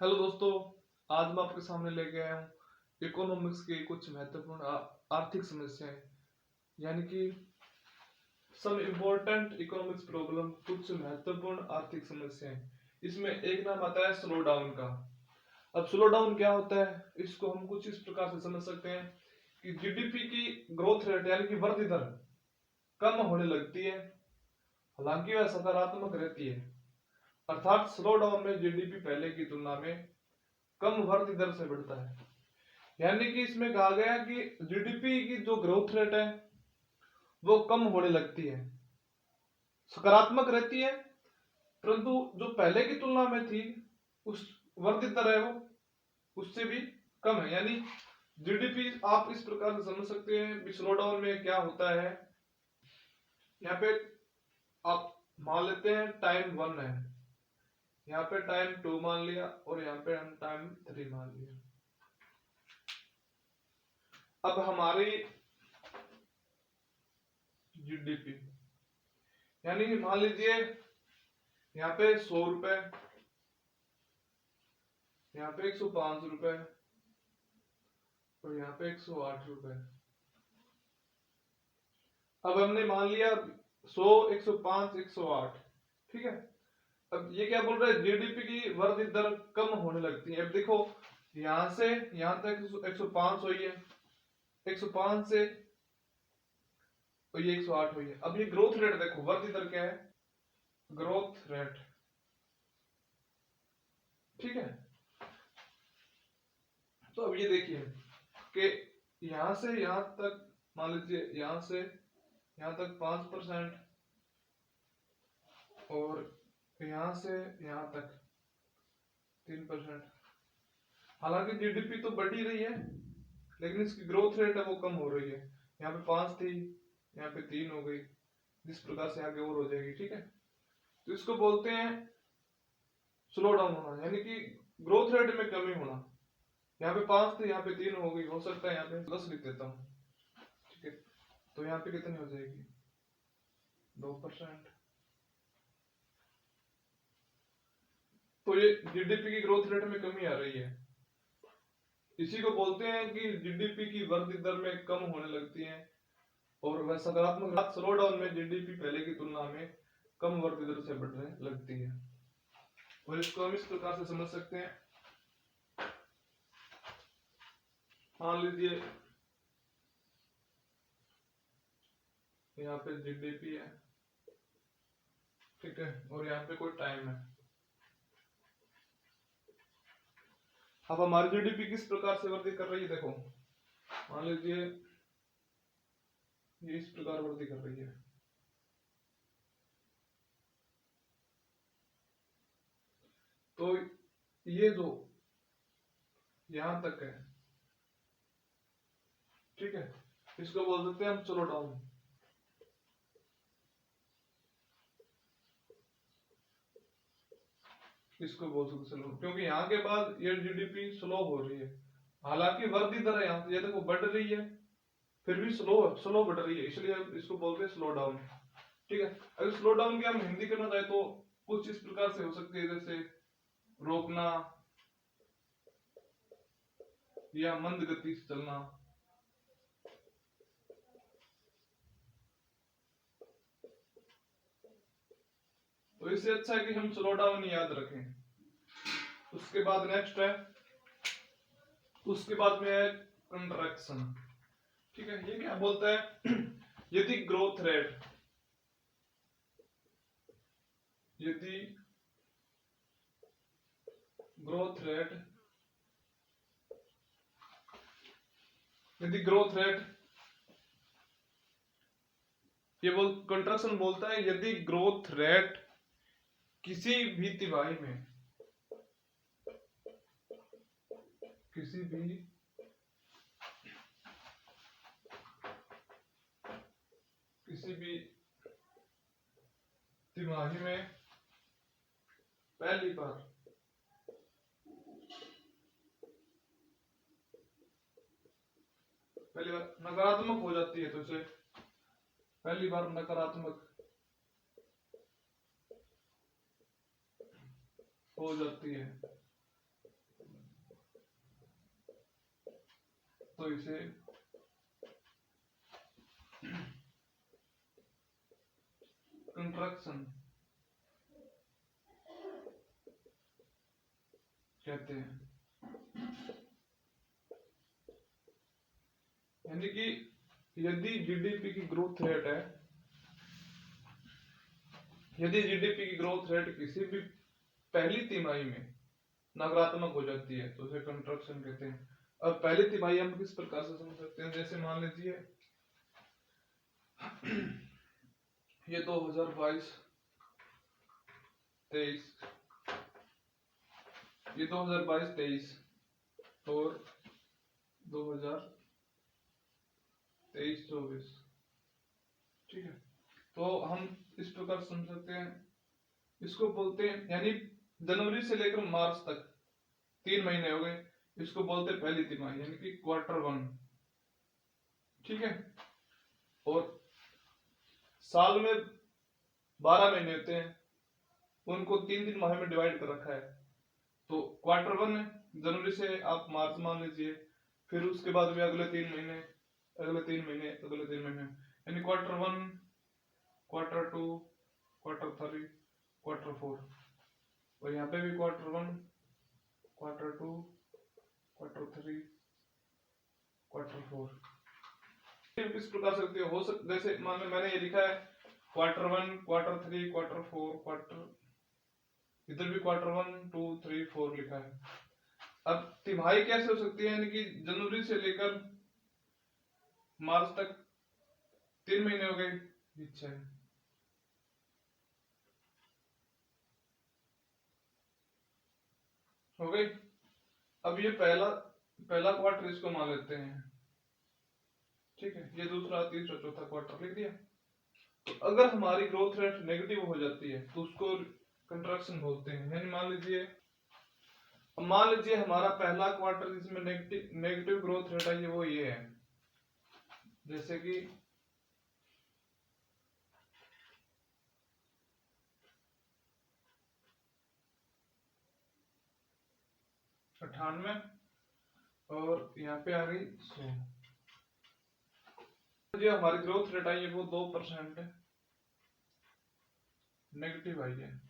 Hello दोस्तों, आज मैं आपके सामने लेके आया हूँ इकोनॉमिक्स की कुछ महत्वपूर्ण आर्थिक समस्याएं, यानी कि सम इम्पोर्टेंट इकोनॉमिक्स प्रॉब्लम, कुछ महत्वपूर्ण आर्थिक समस्याएं। इसमें एक नाम आता है स्लो डाउन का। अब स्लो डाउन क्या होता है, इसको हम कुछ इस प्रकार से समझ सकते हैं कि जीडीपी की ग्रोथ रेट यानी कि वृद्धि दर कम होने लगती है, हालांकि वह सकारात्मक रहती है। अर्थात स्लो डाउन में जीडीपी पहले की तुलना में कम वृद्धि दर से बढ़ता है। यानी कि इसमें कहा गया कि जीडीपी की जो ग्रोथ रेट है वो कम होने लगती है, सकारात्मक रहती है, परंतु जो पहले की तुलना में थी उस वृद्धि दर है वो उससे भी कम है। यानी जीडीपी आप इस प्रकार से समझ सकते हैं कि स्लो डाउन में क्या होता है। यहाँ पे आप मान लेते हैं टाइम 1 है, यहाँ पे टाइम 2 मान लिया और यहाँ पे हम टाइम 3 मान लिया। अब हमारी जीडीपी यानी कि मान लीजिए यहाँ पे 100 रुपए, यहाँ पे 105 रुपए और यहाँ पे 108 रुपए। अब हमने मान लिया 100, 105, 108, ठीक है। अब ये क्या बोल रहा है, जीडीपी की वृद्धि दर कम होने लगती है। अब देखो यहां से यहां तक 105 हुई है, 105 से और ये 108 हुई है। अब ये ग्रोथ रेट देखो, वृद्धि दर क्या है, ग्रोथ रेट, ठीक है। तो अब ये देखिए कि यहां से यहां तक मान लीजिए यहां से यहां तक 5% और यहां से यहां तक 3%। हालांकि जीडीपी तो बढ़ ही रही है, लेकिन इसकी ग्रोथ रेट है वो कम हो रही है। यहाँ पे 5 थी, यहाँ पे 3 हो गई, जिस प्रकार से आगे और हो जाएगी, ठीक है। तो इसको बोलते हैं स्लो डाउन होना, यानी कि ग्रोथ रेट में कमी होना। यहाँ पे 5 थी, यहाँ पे 3 हो गई, हो सकता है यहाँ पे 10 लिख देता हूँ, ठीक है। तो यहाँ पे कितनी हो जाएगी, 2%। तो ये जीडीपी की ग्रोथ रेट में कमी आ रही है। इसी को बोलते हैं कि जीडीपी की वृद्धि दर में कम होने लगती है और वह सकारात्मक स्लो डाउन में जीडीपी पहले की तुलना में कम वृद्धि दर से बढ़ने लगती है। और इसको हम इस प्रकार से समझ सकते हैं, मान लीजिए यहाँ पे जीडीपी है, ठीक है, और यहाँ पे कोई टाइम है। अब हमारी जीडीपी किस प्रकार से वृद्धि कर रही है, देखो मान लीजिए ये इस प्रकार वृद्धि कर रही है। तो ये जो यहां तक है, ठीक है, इसको बोल सकते हैं हम स्लो डाउन। इसको बोल सकते स्लो, क्योंकि यहाँ के बाद ये जीडीपी स्लो हो रही है। हालांकि वृद्धि दर है यहाँ ये देखो बढ़ रही है, फिर भी स्लो स्लो बढ़ रही है, इसलिए हम इसको बोलते हैं स्लो डाउन, ठीक है। अगर स्लो डाउन की हम हिंदी करना चाहे तो कुछ इस प्रकार से हो सकती है, जैसे रोकना या मंद गति से चलना। तो इससे अच्छा है कि हम स्लो डाउन याद रखें। उसके बाद नेक्स्ट है, उसके बाद में है कंट्रैक्शन, ठीक है। ये क्या बोलता है यदि ग्रोथ रेट, यदि ग्रोथ रेट, यदि ग्रोथ रेट, ये कंट्रैक्शन बोलता है यदि ग्रोथ रेट किसी भी तिमाही में, किसी भी किसी भी तिमाही में पहली बार नकारात्मक हो जाती है, तो इसे पहली बार नकारात्मक हो जाती है, तो इसे कंट्रक्शन कहते हैं। यानी कि यदि जीडीपी की ग्रोथ रेट है, यदि जीडीपी की ग्रोथ रेट किसी भी पहली तिमाही में नकारात्मक हो जाती है तो उसे कंट्रक्शन कहते हैं। अब पहली तिमाही हम किस प्रकार से समझ सकते हैं, जैसे मान लीजिए ये 2022-23, ये 2022-23 और 2023-24, ठीक है। तो हम इस प्रकार समझ सकते हैं, इसको बोलते हैं, यानी जनवरी से लेकर मार्च तक 3 महीने हो गए, इसको बोलते हैं पहली तिमाही यानी कि क्वार्टर 1, ठीक है। और साल में 12 महीने होते हैं, उनको 3 माह में डिवाइड कर रखा है। तो क्वार्टर 1 है, जनवरी से आप मार्च मान लीजिए, फिर उसके बाद भी अगले 3 महीने, अगले 3 महीने, अगले 3 महीने, यानी क्वार्टर 1, क्वार्टर 2, क्वार्टर 3, क्वार्टर 4। और यहाँ पे भी क्वार्टर 1, क्वार्टर 2, क्वार्टर 3, क्वार्टर 4। किस प्रकार से हो सकते, जैसे मान लो मैंने ये लिखा है क्वार्टर 1, क्वार्टर 3, क्वार्टर 4, क्वार्टर, इधर भी क्वार्टर 1, 2, 3, 4 लिखा है। अब तिमाही कैसे हो सकती है, यानी कि जनवरी से लेकर मार्च तक 3 महीने हो गए, अच्छा है। हो गई। अब ये पहला क्वार्टर इसको मान लेते हैं, ठीक है। ये दूसरा, तीसरा, चौथा क्वार्टर लिख दिया। तो अगर हमारी ग्रोथ रेट नेगेटिव हो जाती है तो उसको कंट्रक्शन बोलते हैं। यानी मान लीजिए हमारा पहला क्वार्टर जिसमें नेगेटिव ग्रोथ रेट है, वो ये है, जैसे कि $98 और यहाँ पे आ गई 100। जो हमारी ग्रोथ रेट आई है वो 2% नेगेटिव आई है।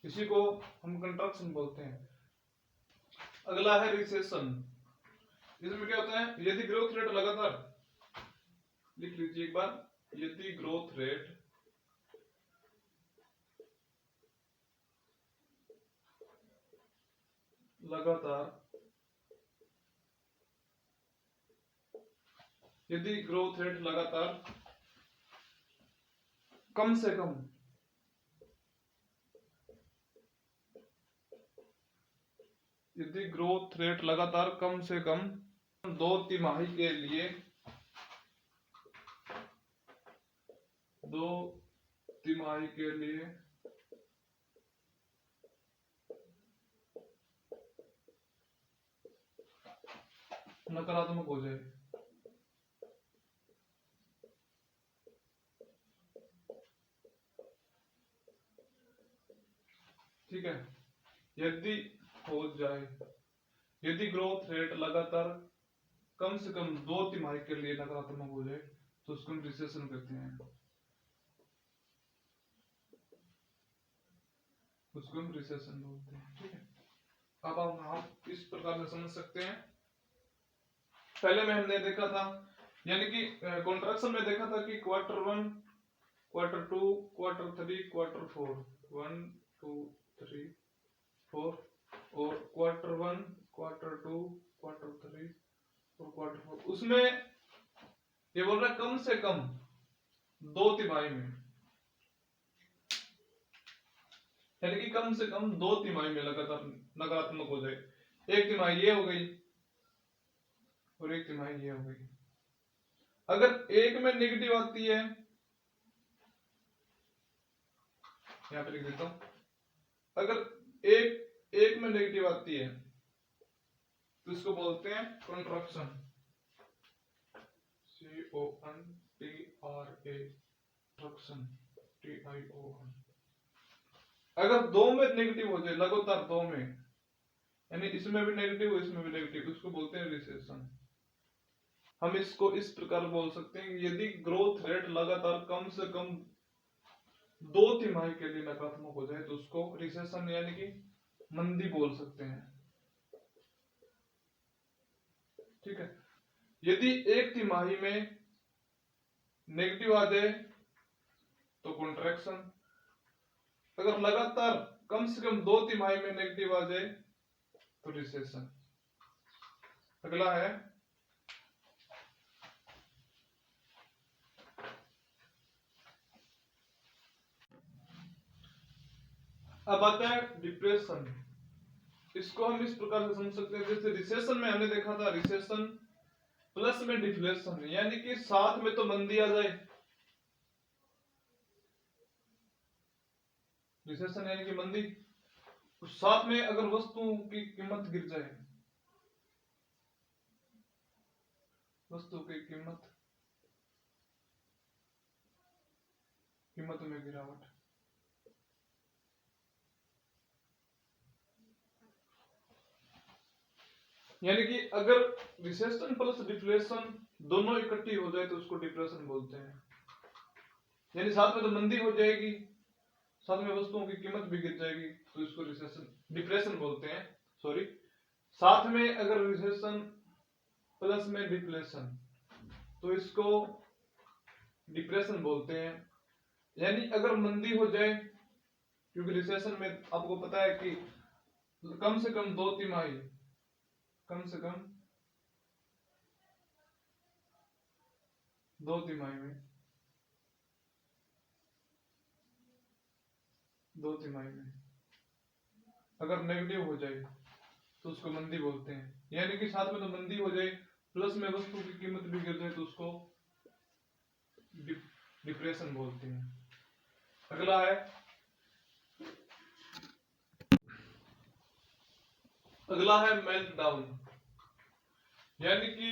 इसी को हम कंट्रक्शन बोलते हैं। अगला है रिसेशन। इसमें क्या होता है, यदि ग्रोथ रेट लगातार, लिख लीजिए एक बार, यदि ग्रोथ रेट लगातार, यदि ग्रोथ रेट लगातार कम से कम यदि ग्रोथ रेट लगातार कम से कम 2 तिमाही के लिए, 2 तिमाही के लिए नकारात्मक हो जाए, ठीक है। यदि हो जाए, यदि ग्रोथ रेट लगातार कम से कम 2 तिमाही के लिए नकारात्मक हो जाए तो उसको हम रिसेशन कहते हैं, उसको हम रिसेशन बोलते हैं, ठीक है। अब हम इस प्रकार से समझ सकते हैं। पहले में हमने देखा था, यानी कि कॉन्ट्रैक्शन में देखा था कि क्वार्टर 1, क्वार्टर 2, क्वार्टर 3, क्वार्टर 4, 1, 2, 3, 4, और क्वार्टर 1, क्वार्टर 2, क्वार्टर 3 और क्वार्टर 4। उसमें ये बोल रहा है कम से कम 2 तिमाही में, यानी कि कम से कम 2 तिमाही में लगातार नकारात्मक हो जाए। एक तिमाही ये हो गई और एक तिमाही ये हो गई। अगर एक में नेगेटिव आती है, यहां पे लिख देता हूं, अगर एक में नेगेटिव आती है तो इसको बोलते हैं कंट्रक्शन, CONTRA, कंट्रक्शन, TION। अगर 2 में नेगेटिव हो जाए, लगातार 2 में, यानी इसमें भी नेगेटिव इसमें भी नेगेटिव, उसको बोलते हैं रिसेशन। हम इसको इस प्रकार बोल सकते हैं, यदि ग्रोथ रेट लगातार कम से कम 2 तिमाही के लिए नकारात्मक हो जाए तो उसको रिसेशन यानी कि मंदी बोल सकते हैं। ठीक है, यदि 1 तिमाही में नेगेटिव आ जाए तो कॉन्ट्रैक्शन, अगर लगातार कम से कम 2 तिमाही में नेगेटिव आ जाए तो रिसेशन। अगला है अब आता है डिप्रेशन। इसको हम इस प्रकार से समझ सकते हैं, जैसे रिसेशन में हमने देखा था रिसेशन प्लस में डिफ्लेशन, यानी कि साथ में तो मंदी आ जाए, रिसेशन यानी कि मंदी, साथ में अगर वस्तुओं की कीमत गिर जाए, वस्तु की कीमत में गिरावट। यानी कि अगर रिसेशन प्लस डिफ्लेशन दोनों इकट्ठी हो जाए तो उसको डिप्रेशन बोलते हैं। यानी साथ में तो मंदी हो जाएगी, साथ में वस्तुओं की कीमत भी गिर जाएगी तो इसको रिसेशन डिप्रेशन बोलते हैं। सॉरी, साथ में अगर रिसेशन प्लस में डिफ्लेशन तो इसको डिप्रेशन बोलते हैं। यानी अगर मंदी हो जाए, क्योंकि रिसेशन में आपको पता है कि कम से कम 2 तिमाही, कम से कम 2 तिमाही में 2 तिमाही में अगर नेगेटिव हो जाए तो उसको मंदी बोलते हैं। यानी कि साथ में तो मंदी हो जाए प्लस में वस्तु की कीमत भी गिर जाए तो उसको डिप्रेशन बोलते हैं। अगला है मेल्ट डाउन। यानी कि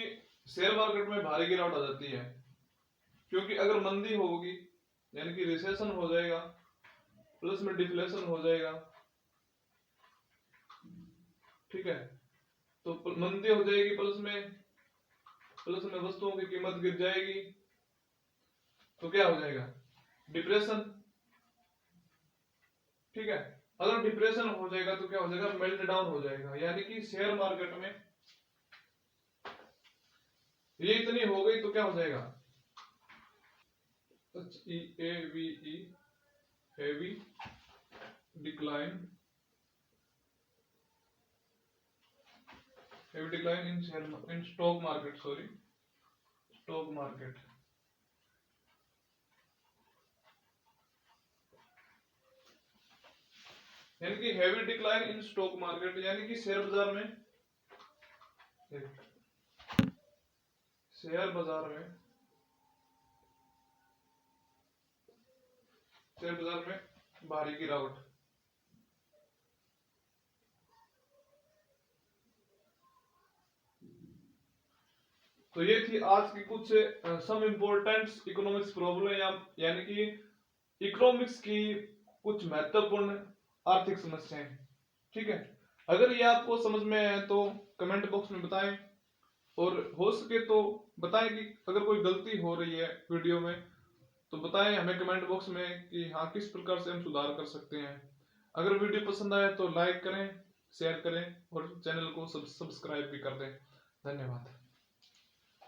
शेयर मार्केट में भारी गिरावट आ जाती है, क्योंकि अगर मंदी होगी यानी कि रिसेशन हो जाएगा प्लस में डिफ्लेशन हो जाएगा। ठीक है, तो मंदी हो जाएगी प्लस में वस्तुओं की कीमत गिर जाएगी तो क्या हो जाएगा, डिप्रेशन। ठीक है, अगर डिप्रेशन हो जाएगा तो क्या हो जाएगा, मेल्ट डाउन हो जाएगा। यानी कि शेयर मार्केट में ये इतनी हो गई तो क्या हो जाएगा, HEAVY heavy decline in stock market, sorry stock market. यानी कि heavy decline in stock market, यानी कि शेयर बाजार में शेयर बाजार में भारी गिरावट। तो ये थी आज की कुछ सम इम्पोर्टेंट इकोनॉमिक्स प्रॉब्लम, यानी कि इकोनॉमिक्स की कुछ महत्वपूर्ण आर्थिक समस्याएं। ठीक है, अगर ये आपको समझ में आए तो कमेंट बॉक्स में बताएं, और हो सके तो बताएं कि अगर कोई गलती हो रही है वीडियो में तो बताएं हमें कमेंट बॉक्स में कि हाँ किस प्रकार से हम सुधार कर सकते हैं। अगर वीडियो पसंद आए तो लाइक करें, शेयर करें और चैनल को सब्सक्राइब भी कर दें। धन्यवाद।